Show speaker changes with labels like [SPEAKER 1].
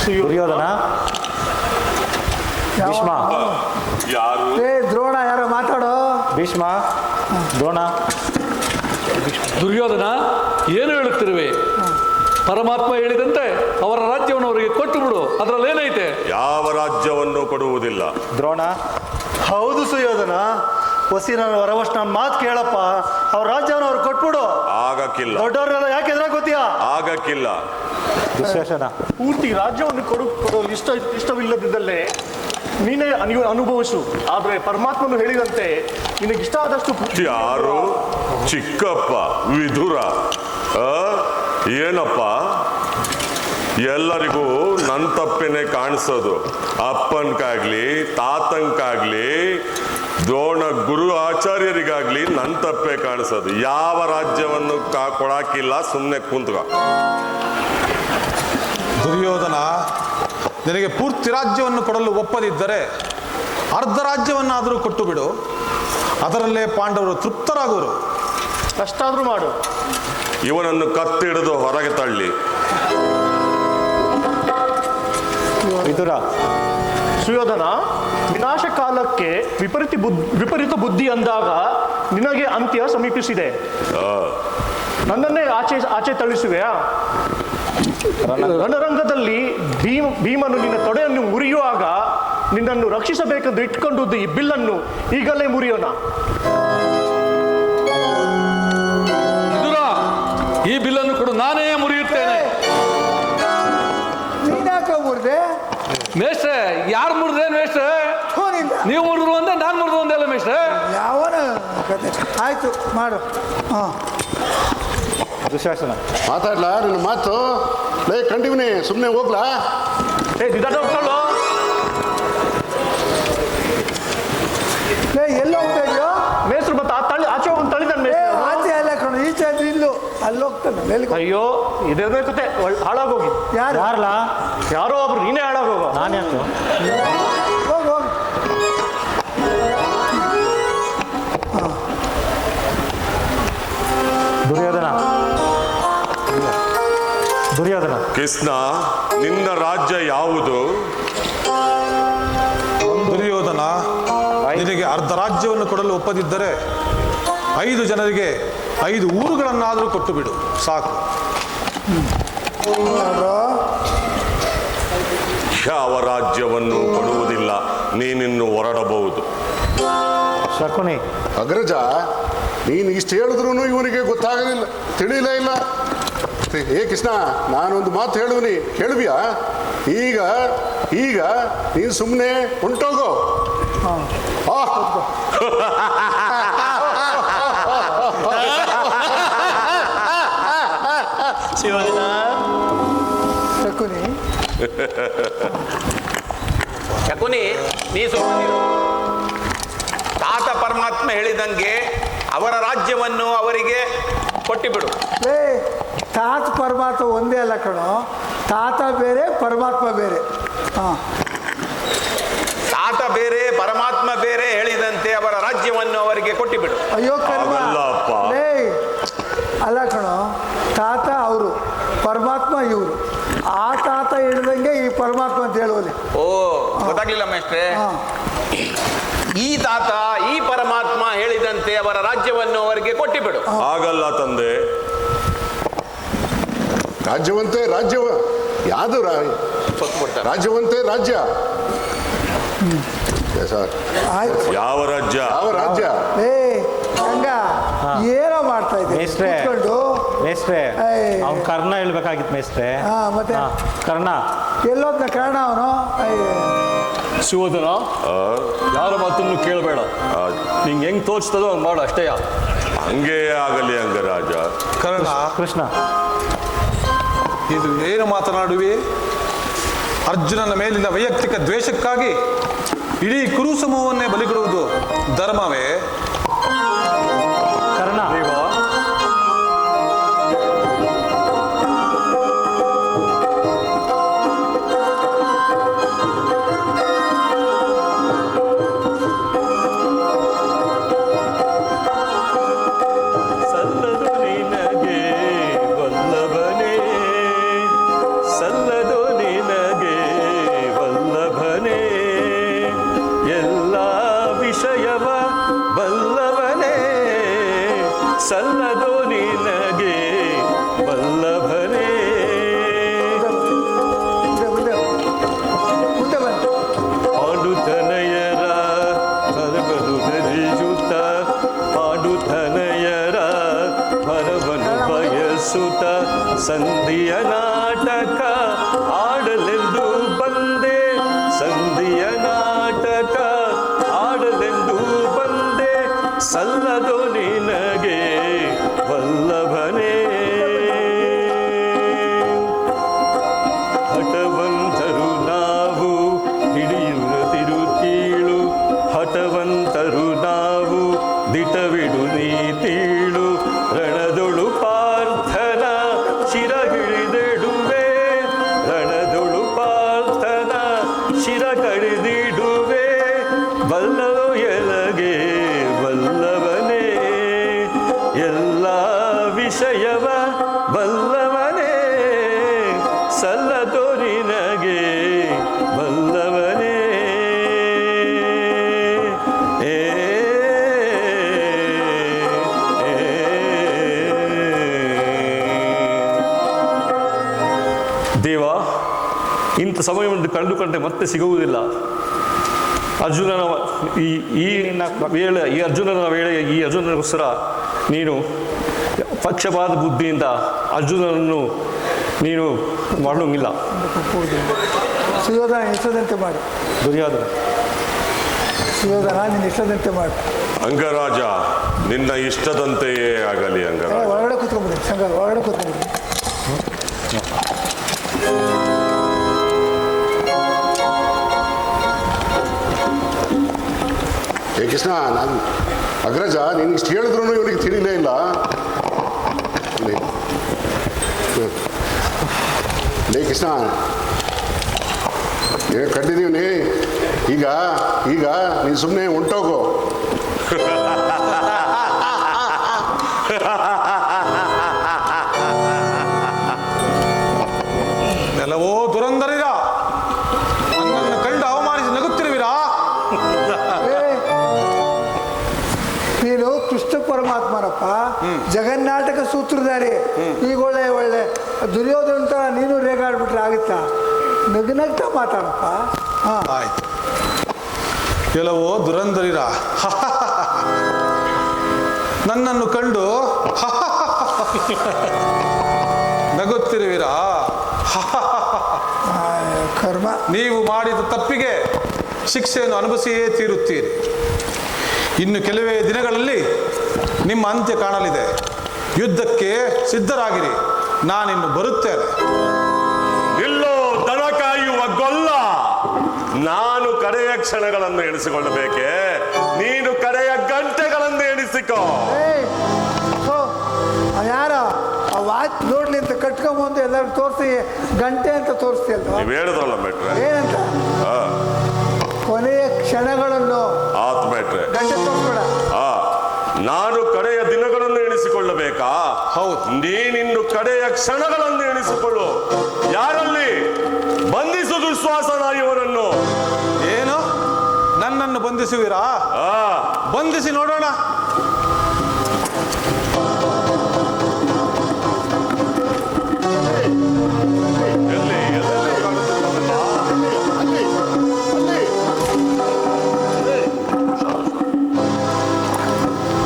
[SPEAKER 1] ದುರ್ಯೋಧನ, ಭೀಷ್ಮ,
[SPEAKER 2] ಯಾರು?
[SPEAKER 3] ದ್ರೋಣ ಯಾರೋ ಮಾತಾಡೋ.
[SPEAKER 1] ಭೀಷ್ಮ, ದ್ರೋಣ.
[SPEAKER 4] ದುರ್ಯೋಧನ, ಏನು ಹೇಳುತ್ತಿರುವೆ? ಪರಮಾತ್ಮ ಹೇಳಿದಂತೆ ಅವರ ರಾಜ್ಯವನ್ನು ಅವರಿಗೆ ಕೊಟ್ಟು ಬಿಡು, ಅದರಲ್ಲಿ ಏನೈತೆ?
[SPEAKER 2] ಯಾವ ರಾಜ್ಯವನ್ನು ಕೊಡುವುದಿಲ್ಲ.
[SPEAKER 1] ದ್ರೋಣ.
[SPEAKER 5] ಹೌದು ಸುಯೋಧನ, ಹೊಸಿನ ವರವಷ್ಟು ನನ್ನ ಮಾತು ಕೇಳಪ್ಪ, ಅವ್ರ ರಾಜ್ಯವನ್ನು ಅವ್ರು ಕೊಟ್ಬಿಡು.
[SPEAKER 2] ಆಗಕ್ಕಿಲ್ಲ.
[SPEAKER 5] ದೊಡ್ಡವ್ರನ್ನೆಲ್ಲ ಯಾಕೆ ಎದುರಾಗೋತೀಯ?
[SPEAKER 2] ಆಗಕ್ಕಿಲ್ಲ.
[SPEAKER 1] ದುಶ್ಯಾಸನ.
[SPEAKER 6] ಪೂರ್ತಿ ರಾಜ್ಯವನ್ನು ಕೊಡಲು ಇಷ್ಟವಿಲ್ಲದಿದ್ದಲ್ಲೇ ನೀನೇ ಅನುಭವಿಸು. ಆದರೆ ಪರಮಾತ್ಮನು ಹೇಳಿದಂತೆ ನಿನಗಿಷ್ಟ ಆದಷ್ಟು.
[SPEAKER 2] ಯಾರು? ಚಿಕ್ಕಪ್ಪ ವಿದುರ. ಏನಪ್ಪ, ಎಲ್ಲರಿಗೂ ನನ್ನ ತಪ್ಪೇನೆ ಕಾಣಿಸೋದು. ಅಪ್ಪನ್ಕಾಗ್ಲಿ, ತಾತಂಕಾಗ್ಲಿ, ದ್ರೋಣ ಗುರು ಆಚಾರ್ಯರಿಗಾಗ್ಲಿ ನನ್ನ ತಪ್ಪೇ ಕಾಣಿಸೋದು. ಯಾವ ರಾಜ್ಯವನ್ನು ಕೊಡಾಕಿಲ್ಲ, ಸುಮ್ಮನೆ ಕುಂತ್ಕ.
[SPEAKER 7] ದುರ್ಯೋಧನ, ನಿನಗೆ ಪೂರ್ತಿ ರಾಜ್ಯವನ್ನು ಕೊಡಲು ಒಪ್ಪದಿದ್ದರೆ ಅರ್ಧ ರಾಜ್ಯವನ್ನಾದರೂ ಕೊಟ್ಟು ಬಿಡು, ಅದರಲ್ಲೇ ಪಾಂಡವರು ತೃಪ್ತರಾಗುವರು.
[SPEAKER 6] ಅಷ್ಟಾದ್ರೂ ಮಾಡು.
[SPEAKER 2] ಇವನನ್ನು ಕತ್ತಿಡಿದು ಹೊರಗೆ ತಳ್ಳಿ.
[SPEAKER 1] ವಿದುರ.
[SPEAKER 6] ಸುಯೋಧನ, ವಿನಾಶ ಕಾಲಕ್ಕೆ ವಿಪರೀತ ಬುದ್ಧಿ ಅಂದಾಗ ನಿನಗೆ ಅಂತ್ಯ ಸಮೀಪಿಸಿದೆ. ನನ್ನನ್ನೇ ಆಚೆ ತಳಿಸುವೆಯಾ? ರಣರಂಗದಲ್ಲಿ ಭೀಮನು ನಿನ್ನ ತೊಡೆಯನ್ನು ಮುರಿಯುವಾಗ ನಿನ್ನನ್ನು ರಕ್ಷಿಸಬೇಕೆಂದು ಇಟ್ಕೊಂಡದ್ದು ಈ ಬಿಲ್ಲನ್ನು ಈಗಲೇ ಮುರಿಯೋಣ.
[SPEAKER 4] ವಿದುರ, ಈ ಬಿಲ್ಲನ್ನು ಕೊಡು, ನಾನೇ ಮುರಿಯುತ್ತೇನೆ.
[SPEAKER 3] ನೀನ್ಯಾಕೆ ಮುರಿದೆ?
[SPEAKER 4] ಮೇಷ್ಟ್ರೆ, ಯಾರು ಮುರಿದೆ ಮೇಷ್ಟ್ರೆ? ನೀವು ಮುರಿದ್ರು ಒಂದೇ, ನಾನು ಮುರಿದು ಒಂದೇ ಅಲ್ಲ ಮೇಷ್ಟ್ರೆ?
[SPEAKER 3] ಯಾವನ ಕತೆ? ಆಯ್ತು ಮಾಡು. ಹಾಂ,
[SPEAKER 1] ದುಶ್ಯಾಸನ.
[SPEAKER 8] ಮಾತಾಡ್ಲಾ? ನಿನ್ನ ಮಾತು ಕಂಡಿವ್ನಿ, ಸುಮ್ಮನೆ ಹೋಗ್ಲಾ?
[SPEAKER 3] ಎಲ್ಲ ಹೋಗ್ತಾ ಇದೆಯೋ?
[SPEAKER 6] ಮೇಸ್ರು ಮತ್ತೆ ಆಚೆ ಹೋಗಿ ತಳಿದಾನೆ.
[SPEAKER 3] ಆಚೆ ಎಲ್ಲ ಕಣ, ಈಚೆ ಆದ್ರೆ ಇಲ್ಲು ಅಲ್ಲಿ ಹೋಗ್ತಾನೆ.
[SPEAKER 6] ಅಯ್ಯೋ, ಇದೇ ಕತೆ ಹಾಳಾಗೋಗಿ.
[SPEAKER 1] ಯಾರಲ್ಲ?
[SPEAKER 6] ಯಾರೋ ಒಬ್ರು, ನೀನೇ ಹಾಳಾಗೋಗ.
[SPEAKER 1] ನಾನು ಯಾಕೆ?
[SPEAKER 3] ಹೋಗಿ ಹೋಗಿ.
[SPEAKER 1] ದುರ್ಯೋಧನ. ದುರ್ಯೋಧನ.
[SPEAKER 2] ಕೃಷ್ಣ, ನಿನ್ನ ರಾಜ್ಯ ಯಾವುದು?
[SPEAKER 7] ದುರ್ಯೋಧನ, ನಿನಗೆ ಅರ್ಧ ರಾಜ್ಯವನ್ನು ಕೊಡಲು ಒಪ್ಪದಿದ್ದರೆ 5 ಜನರಿಗೆ 5 ಊರುಗಳನ್ನಾದರೂ ಕೊಟ್ಟು ಬಿಡು, ಸಾಕು.
[SPEAKER 2] ಯಾವ ರಾಜ್ಯವನ್ನು ಕೊಡುವುದಿಲ್ಲ, ನೀನಿನ್ನು ಹೊರಡಬಹುದು.
[SPEAKER 1] ಶಕುನಿ.
[SPEAKER 8] ಅಗ್ರಜ, ನೀನು ಇಷ್ಟು ಹೇಳಿದ್ರು ಇವನಿಗೆ ಗೊತ್ತಾಗಲಿಲ್ಲ, ತಿಳಿಲೇ ಇಲ್ಲ. ಏ ಕೃಷ್ಣ, ನಾನೊಂದು ಮಾತು ಹೇಳುವನಿ, ಕೇಳುವಿಯಾ? ಈಗ ಈಗ ನೀನು ಸುಮ್ಮನೆ ಹೊಂಟೋಗೋ.
[SPEAKER 3] ಶಕುನಿ,
[SPEAKER 9] ಶಕುನಿ, ನೀ ಸುಮ್ಮನಿರು. ತಾತ ಪರಮಾತ್ಮ ಹೇಳಿದಂಗೆ ಅವರ ರಾಜ್ಯವನ್ನು ಅವರಿಗೆ ಕೊಟ್ಟಿಬಿಡು.
[SPEAKER 3] ತಾತ ಪರಮಾತ್ಮ ಒಂದೇ ಅಲ್ಲ ಕಣೋ, ತಾತ ಬೇರೆ ಪರಮಾತ್ಮ ಬೇರೆ. ಹಾಂ,
[SPEAKER 9] ತಾತ ಬೇರೆ ಪರಮಾತ್ಮ ಬೇರೆ ಹೇಳಿದಂತೆ ಅವರ ರಾಜ್ಯವನ್ನು ಅವರಿಗೆ ಕೊಟ್ಟಿಬಿಡು.
[SPEAKER 3] ಅಯ್ಯೋ ಕರ್ಮ. ಅಲ್ಲ ಕಣೋ, ತಾತ ಅವರು, ಪರಮಾತ್ಮ ಇವರು. ಆ ತಾತ ಹೇಳಿದಂಗೆ ಈ ಪರಮಾತ್ಮ ಅಂತ ಹೇಳುವಲ್ಲಿ.
[SPEAKER 9] ಓ, ಗೊತ್ತಾಗ್ಲಿಲ್ಲ ಮೇಷ್ಟ್ರೆ. ಈ ತಾತ ಈ ಪರಮಾತ್ಮ ಹೇಳಿದಂತೆ ಅವರ ರಾಜ್ಯವನ್ನು ಅವರಿಗೆ ಕೊಟ್ಟಿಬಿಡು.
[SPEAKER 2] ಆಗಲ್ಲ ತಂದೆ.
[SPEAKER 8] ರಾಜ್ಯವಂತೆ ರಾಜ್ಯವ ಯಾವುದು ರಾಜ್ಯವಂತೆ ರಾಜ್ಯ.
[SPEAKER 2] ಯಾವ ರಾಜ್ಯ?
[SPEAKER 8] ಯಾವ ರಾಜ್ಯ?
[SPEAKER 3] ಹಂಗ ಏನೋ ಮಾಡ್ತಾ ಇದ್ದೆ
[SPEAKER 1] ಮೇಸ್ಟ್ರೆ. ಮೇಸ್ಟ್ರೆ, ಅವ್ನು ಕರ್ಣ ಹೇಳ್ಬೇಕಾಗಿತ್ತು ಮೇಸ್ಟ್ರೆ.
[SPEAKER 3] ಮತ್ತೆ
[SPEAKER 1] ಕರ್ಣ
[SPEAKER 3] ಎಲ್ಲೋದ್ನ ಕರ್ಣ ಅವನು.
[SPEAKER 4] ಸುಯೋಧನ, ಯಾರ ಮಾತನ್ನು ಕೇಳಬೇಡ, ನಿಂಗೆ ಹೆಂಗ್ ತೋರಿಸ್ತದೋ ಹಂಗೆ ಮಾಡು ಅಷ್ಟೇ.
[SPEAKER 2] ಹಂಗೇ ಆಗಲಿ ಅಂಗರಾಜ.
[SPEAKER 7] ಕರ್ಣ.
[SPEAKER 1] ಕೃಷ್ಣ,
[SPEAKER 7] ಇದು ಏನು ಮಾತನಾಡುವೆ? ಅರ್ಜುನನ ಮೇಲಿನ ವೈಯಕ್ತಿಕ ದ್ವೇಷಕ್ಕಾಗಿ ಇಡೀ ಕುರು ಸಮೂಹವನ್ನೇ ಬಲಿಕೊಡುವುದು ಧರ್ಮವೇ?
[SPEAKER 1] ಕರ್ಣ.
[SPEAKER 4] ಸಲ್ಲದು ನಿನಗೆ ಆಡಲೆಂದು ಬಂದೆ ಸಂಧಿಯ ನಾಟಕ ಆಡಲೆಂದು ಬಂದೆ ಸಲ್ಲದೋ ನಿನಗೆ ವಲ್ಲಭನೇ ಹಠವಂತರು ನಾವು ಹಿಡಿಯುತ್ತಿರುತ್ತೀಳು ಹಠವಂತರು ನಾವು ದಿಟವಿಡು ನೀತೀಳು ರಣದೊಳು ಪಾರ್ಥನ ಶಿರಗಿಳಿದಿಡುವೆ ರಣದೊಳು ಪಾರ್ಥನ ಶಿರಗಿಳಿದಿಡುವೆ ಬಲ್ಲವೋ ಎಲಗೆ ಬಲ್ಲವನೇ ಎಲ್ಲ ವಿಷಯವ ಬಲ್ಲವನೇ ಸಲ್ಲದೋ ನಿನಗೆ ಬಲ್ಲವನೇ ದೇವ ಇಂಥ ಸಮಯವನ್ನು ಕಂಡುಕೊಂಡ್ರೆ ಮತ್ತೆ ಸಿಗುವುದಿಲ್ಲ ಅರ್ಜುನನ ಈ ಅರ್ಜುನನಿಗೋಸ್ಕರ ನೀನು ಪಕ್ಷಪಾತ ಬುದ್ಧಿಯಿಂದ ಅರ್ಜುನನನ್ನು ನೀನು ಮಾಡೋಂಗಿಲ್ಲ
[SPEAKER 3] ಸುಯೋಧನ ಇಷ್ಟದಂತೆ ಮಾಡು
[SPEAKER 1] ದುರ್ಯೋಧನ
[SPEAKER 3] ಸುಯೋಧನ ನಿನ್ನ ಇಷ್ಟದಂತೆ ಮಾಡು
[SPEAKER 2] ಅಂಗರಾಜ ನಿನ್ನ ಇಷ್ಟದಂತೆಯೇ ಆಗಲಿ ಅಂಗರಾಜ.
[SPEAKER 3] ಒಳಗಡೆ ಕೂತ್ಕೊಂಡ್ಬಿಡಿ ಸಂಘ ಒಳಗಡೆ ಕೂತ್ಕೊಂಡ್ಬಿಡಿ.
[SPEAKER 8] ಏ ಕೃಷ್ಣ, ನಾನು ಅಗ್ರಜ ನೀನು ಇಷ್ಟು ಹೇಳಿದ್ರು ಇವನಿಗೆ ತಿಳಿಲೇ ಇಲ್ಲ. ಲೇ ಕೃಷ್ಣ, ಕಂಡಿದ್ದೀವಿ. ಈಗ ಈಗ ನೀನು ಸುಮ್ಮನೆ ಹೊಂಟೋಗು.
[SPEAKER 7] ಎಲ್ಲವೋ ದುರಂಧರಿರ ನನ್ನನ್ನು ಕಂಡು ಅವಮಾನಿಸಿ ನಗುತ್ತಿರುವಿರಾ?
[SPEAKER 3] ನೀನು ಕೃಷ್ಣ ಪರಮಾತ್ಮನಪ್ಪ, ಜಗನ್ನಾಟಕ ಸೂತ್ರಧಾರಿ. ಈಗ ಒಳ್ಳೆ ದುರ್ಯೋಧನ ಅಂತ ನೀನು ರೇಗಾಡ್ಬಿಟ್ರೆ ಆಗುತ್ತಾ? ನಗ್ನಗ್ತಾ ಮಾತಾಡಪ್ಪ.
[SPEAKER 7] ಆಯ್ತು. ಎಲ್ಲವೋ ದುರಂಧರಿರ ನನ್ನನ್ನು ಕಂಡು ನಗುತ್ತಿರುವಿರಾ?
[SPEAKER 3] ಕರ್ಮ.
[SPEAKER 7] ನೀವು ಮಾಡಿದ ತಪ್ಪಿಗೆ ಶಿಕ್ಷೆಯನ್ನು ಅನುಭವಿಸಿಯೇ ತೀರುತ್ತೀರಿ. ಇನ್ನು ಕೆಲವೇ ದಿನಗಳಲ್ಲಿ ನಿಮ್ಮ ಅಂತ್ಯ ಕಾಣಲಿದೆ. ಯುದ್ಧಕ್ಕೆ ಸಿದ್ಧರಾಗಿರಿ, ನಾನಿನ್ನು ಬರುತ್ತೇನೆ.
[SPEAKER 2] ನಿಲ್ಲೋ ದನ ಕಾಯುವ ಗೊಲ್ಲ. ನಾನು ಕಡೆಯ ಕ್ಷಣಗಳನ್ನು ಎಣಿಸಿಕೊಳ್ಳಬೇಕೆ? ನೀನು ಕಡೆಯ ಗಂಟೆಗಳನ್ನು ಎಣಿಸಿಕೋ.
[SPEAKER 3] ಯಾರ ಆ ವಾಚ್ ನೋಡ್ಲಿ ಅಂತ ಕಟ್ಕೊಂಬಂದು ಎಲ್ಲರೂ ತೋರಿಸಿ ಗಂಟೆ ಅಂತ ತೋರಿಸ್ತಿಲ್ವ?
[SPEAKER 2] ನೀವು ಹೇಳಿದ್ರಲ್ಲ ಮೇಟ್ರೆ.
[SPEAKER 3] ಏನಂತ? ಕೊನೆಯ ಕ್ಷಣಗಳನ್ನು
[SPEAKER 2] ಆತ್ ಮೇಟ್ರೆ.
[SPEAKER 3] ಗಂಟೆ ತೋರಿಸ್ಬೇಡ.
[SPEAKER 2] ನಾನು ಕಡೆಯ ದಿನಗಳನ್ನು ಎಣಿಸಿಕೊಳ್ಳಬೇಕಾ?
[SPEAKER 7] ಹೌದು.
[SPEAKER 2] ನೀನಿನ್ನು ಕಡೆಯ ಕ್ಷಣಗಳನ್ನು ಎಣಿಸಿಕೊಳ್ಳು. ಯಾರಲ್ಲಿ? ಬಂಧಿಸು ದುಶ್ವಾಸನ ಇವನನ್ನು.
[SPEAKER 7] ಏನು, ನನ್ನನ್ನು ಬಂಧಿಸುವಿರಾ? ಬಂಧಿಸಿ ನೋಡೋಣ.